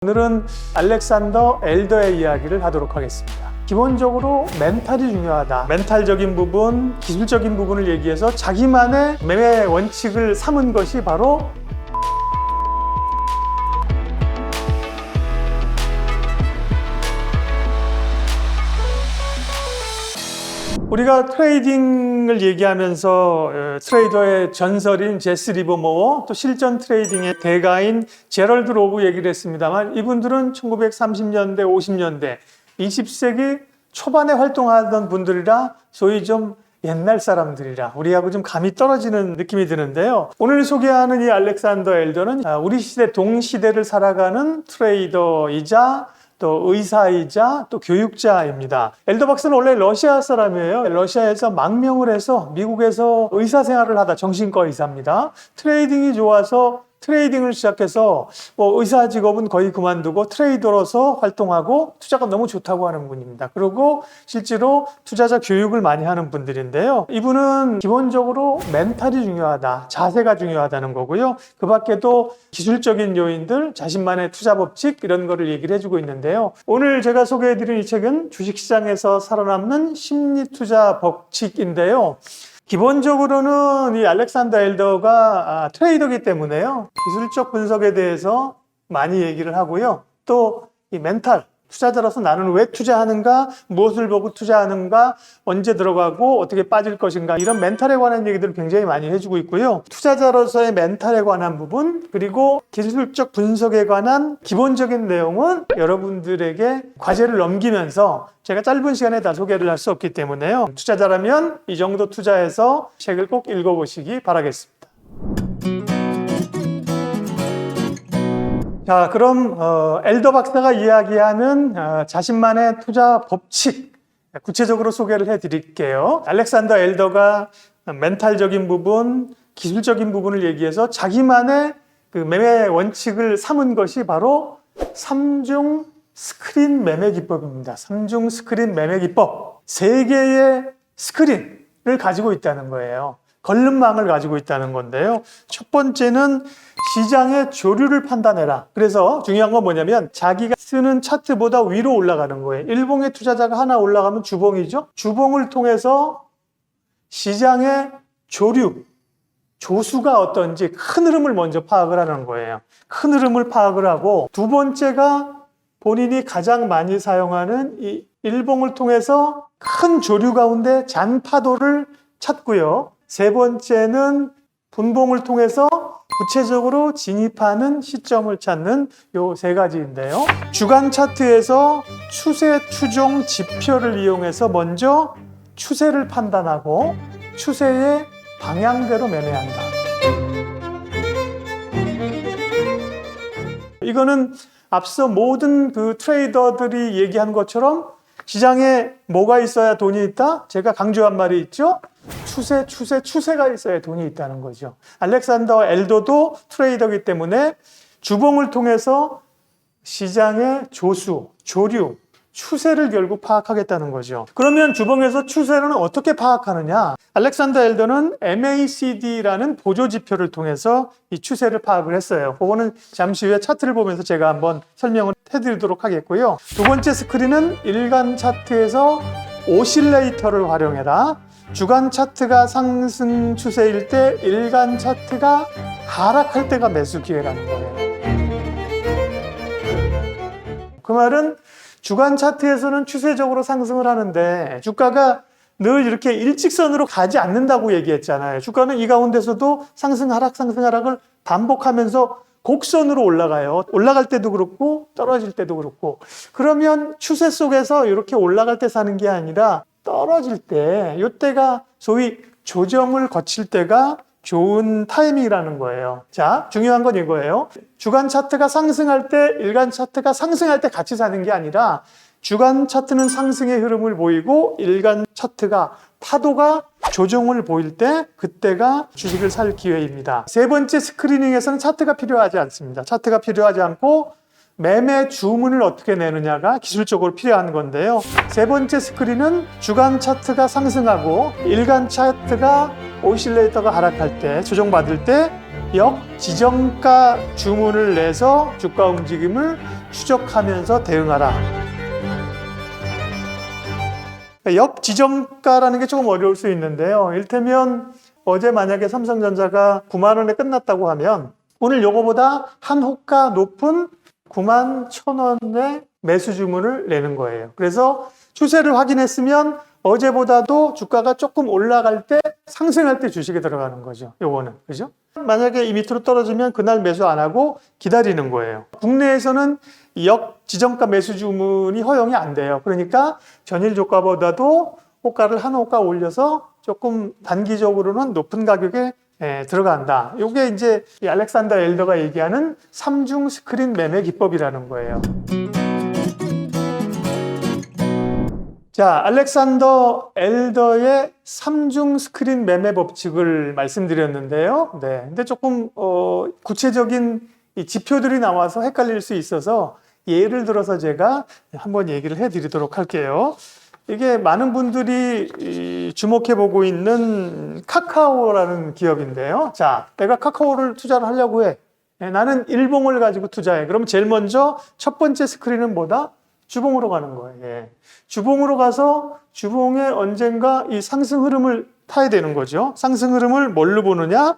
오늘은 알렉산더 엘더의 이야기를 하도록 하겠습니다. 기본적으로 멘탈이 중요하다. 멘탈적인 부분, 기술적인 부분을 얘기해서 자기만의 매매 원칙을 삼은 것이 바로 우리가 트레이딩을 얘기하면서 트레이더의 전설인 제스 리버모어, 또 실전 트레이딩의 대가인 제럴드 로브 얘기를 했습니다만, 이분들은 1930년대, 50년대, 20세기 초반에 활동하던 분들이라 소위 좀 옛날 사람들이라 우리하고 좀 감이 떨어지는 느낌이 드는데요. 오늘 소개하는 이 알렉산더 엘더는 우리 시대 동시대를 살아가는 트레이더이자 또 의사이자 또 교육자입니다. 엘더 박사는 원래 러시아 사람이에요. 러시아에서 망명을 해서 미국에서 의사 생활을 하다, 정신과 의사입니다. 트레이딩이 좋아서 트레이딩을 시작해서 의사 직업은 거의 그만두고 트레이더로서 활동하고 투자가 너무 좋다고 하는 분입니다. 그리고 실제로 투자자 교육을 많이 하는 분들인데요. 이분은 기본적으로 멘탈이 중요하다, 자세가 중요하다는 거고요. 그 밖에도 기술적인 요인들, 자신만의 투자 법칙 이런 거를 얘기를 해주고 있는데요. 오늘 제가 소개해드린 이 책은 주식시장에서 살아남는 심리투자 법칙인데요. 기본적으로는 이 알렉산더 엘더가 트레이더이기 때문에요. 기술적 분석에 대해서 많이 얘기를 하고요. 또 이 멘탈, 투자자로서 나는 왜 투자하는가, 무엇을 보고 투자하는가, 언제 들어가고 어떻게 빠질 것인가, 이런 멘탈에 관한 얘기들을 굉장히 많이 해주고 있고요. 투자자로서의 멘탈에 관한 부분, 그리고 기술적 분석에 관한 기본적인 내용은 여러분들에게 과제를 넘기면서 제가 짧은 시간에 다 소개를 할 수 없기 때문에요. 투자자라면 이 정도 투자해서 책을 꼭 읽어보시기 바라겠습니다. 자, 그럼 엘더 박사가 이야기하는 자신만의 투자 법칙 구체적으로 소개를 해드릴게요. 알렉산더 엘더가 멘탈적인 부분, 기술적인 부분을 얘기해서 자기만의 그 매매 원칙을 삼은 것이 바로 3중 스크린 매매 기법입니다. 3중 스크린 매매 기법. 3개의 스크린을 가지고 있다는 거예요. 걸름망을 가지고 있다는 건데요. 첫 번째는 시장의 조류를 판단해라. 그래서 중요한 건 뭐냐면 자기가 쓰는 차트보다 위로 올라가는 거예요. 일봉의 투자자가 하나 올라가면 주봉이죠. 주봉을 통해서 시장의 조류, 조수가 어떤지 큰 흐름을 먼저 파악을 하는 거예요. 큰 흐름을 파악을 하고, 두 번째가 본인이 가장 많이 사용하는 이 일봉을 통해서 큰 조류 가운데 잔파도를 찾고요. 세 번째는 분봉을 통해서 구체적으로 진입하는 시점을 찾는 요 3가지인데요. 주간 차트에서 추세 추종 지표를 이용해서 먼저 추세를 판단하고 추세의 방향대로 매매한다. 이거는 앞서 모든 그 트레이더들이 얘기한 것처럼 시장에 뭐가 있어야 돈이 있다? 제가 강조한 말이 있죠? 추세가 있어야 돈이 있다는 거죠. 알렉산더 엘더도 트레이더이기 때문에 주봉을 통해서 시장의 조수, 조류, 추세를 결국 파악하겠다는 거죠. 그러면 주봉에서 추세는 어떻게 파악하느냐? 알렉산더 엘더는 MACD라는 보조지표를 통해서 이 추세를 파악을 했어요. 그거는 잠시 후에 차트를 보면서 제가 한번 설명을 해드리도록 하겠고요. 두 번째 스크린은 일간 차트에서 오실레이터를 활용해라. 주간 차트가 상승 추세일 때 일간 차트가 하락할 때가 매수 기회라는 거예요. 그 말은 주간 차트에서는 추세적으로 상승을 하는데 주가가 늘 이렇게 일직선으로 가지 않는다고 얘기했잖아요. 주가는 이 가운데서도 상승 하락을 반복하면서 곡선으로 올라가요. 올라갈 때도 그렇고 떨어질 때도 그렇고. 그러면 추세 속에서 이렇게 올라갈 때 사는 게 아니라 떨어질 때, 이때가 소위 조정을 거칠 때가 좋은 타이밍이라는 거예요. 자, 중요한 건 이거예요. 주간 차트가 상승할 때, 일간 차트가 상승할 때 같이 사는 게 아니라 주간 차트는 상승의 흐름을 보이고 일간 차트가 파도가 조정을 보일 때 그때가 주식을 살 기회입니다. 세 번째 스크리닝에서는 차트가 필요하지 않습니다. 차트가 필요하지 않고 매매 주문을 어떻게 내느냐가 기술적으로 필요한 건데요. 세 번째 스크린은 주간 차트가 상승하고 일간 차트가 오실레이터가 하락할 때, 조정받을 때 역지정가 주문을 내서 주가 움직임을 추적하면서 대응하라. 역지정가라는 게 조금 어려울 수 있는데요. 이를테면 어제 만약에 삼성전자가 9만 원에 끝났다고 하면 오늘 요거보다 한 호가 높은 9만 1,000원의 매수 주문을 내는 거예요. 그래서 추세를 확인했으면 어제보다도 주가가 조금 올라갈 때 상승할 때 주식에 들어가는 거죠. 요거는. 그죠? 만약에 이 밑으로 떨어지면 그날 매수 안 하고 기다리는 거예요. 국내에서는 역지정가 매수 주문이 허용이 안 돼요. 그러니까 전일 주가보다도 호가를 한 호가 올려서 조금 단기적으로는 높은 가격에 들어간다. 이게 이제 이 알렉산더 엘더가 얘기하는 3중 스크린 매매 기법이라는 거예요. 자, 알렉산더 엘더의 3중 스크린 매매 법칙을 말씀드렸는데요. 네. 근데 조금 구체적인 이 지표들이 나와서 헷갈릴 수 있어서 예를 들어서 제가 한번 얘기를 해드리도록 할게요. 이게 많은 분들이 주목해 보고 있는 카카오라는 기업인데요. 자, 내가 카카오를 투자를 하려고 해. 나는 일봉을 가지고 투자해. 그럼 제일 먼저 첫 번째 스크린은 뭐다? 주봉으로 가는 거예요. 주봉으로 가서 주봉에 언젠가 이 상승 흐름을 타야 되는 거죠. 상승 흐름을 뭘로 보느냐?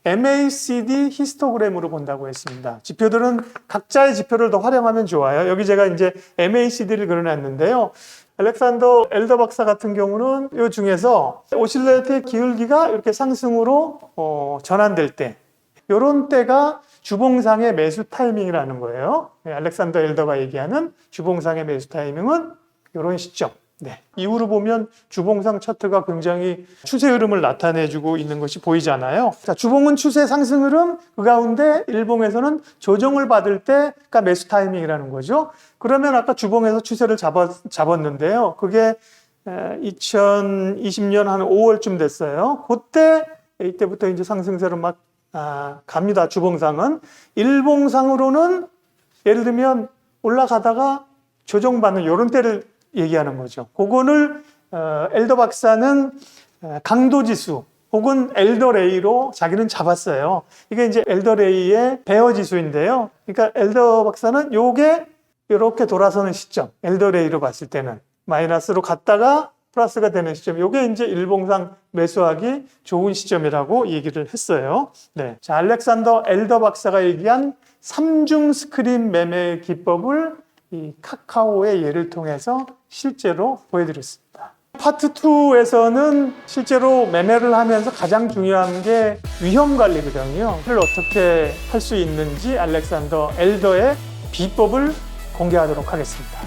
MACD 히스토그램으로 본다고 했습니다. 지표들은 각자의 지표를 더 활용하면 좋아요. 여기 제가 이제 MACD를 그려놨는데요. 알렉산더 엘더 박사 같은 경우는 이 중에서 오실레이터의 기울기가 이렇게 상승으로 전환될 때, 이런 때가 주봉상의 매수 타이밍이라는 거예요. 알렉산더 엘더가 얘기하는 주봉상의 매수 타이밍은 이런 시점. 네. 이후로 보면 주봉상 차트가 굉장히 추세 흐름을 나타내주고 있는 것이 보이잖아요. 자, 주봉은 추세 상승 흐름, 그 가운데 일봉에서는 조정을 받을 때가 매수 타이밍이라는 거죠. 그러면 아까 주봉에서 추세를 잡았는데요. 그게 2020년 한 5월쯤 됐어요. 이때부터 이제 상승세로 막 갑니다. 주봉상은. 일봉상으로는 예를 들면 올라가다가 조정받는 이런 때를 얘기하는 거죠. 그거를 엘더 박사는 강도지수 혹은 엘더레이로 자기는 잡았어요. 이게 이제 엘더레이의 베어 지수인데요. 그러니까 엘더 박사는 요게 이렇게 돌아서는 시점, 엘더레이로 봤을 때는 마이너스로 갔다가 플러스가 되는 시점, 요게 이제 일봉상 매수하기 좋은 시점이라고 얘기를 했어요. 네. 자, 알렉산더 엘더 박사가 얘기한 3중 스크린 매매 기법을 이 카카오의 예를 통해서 실제로 보여드렸습니다. 파트 2에서는 실제로 매매를 하면서 가장 중요한 게 위험 관리거든요. 그걸 어떻게 할 수 있는지 알렉산더 엘더의 비법을 공개하도록 하겠습니다.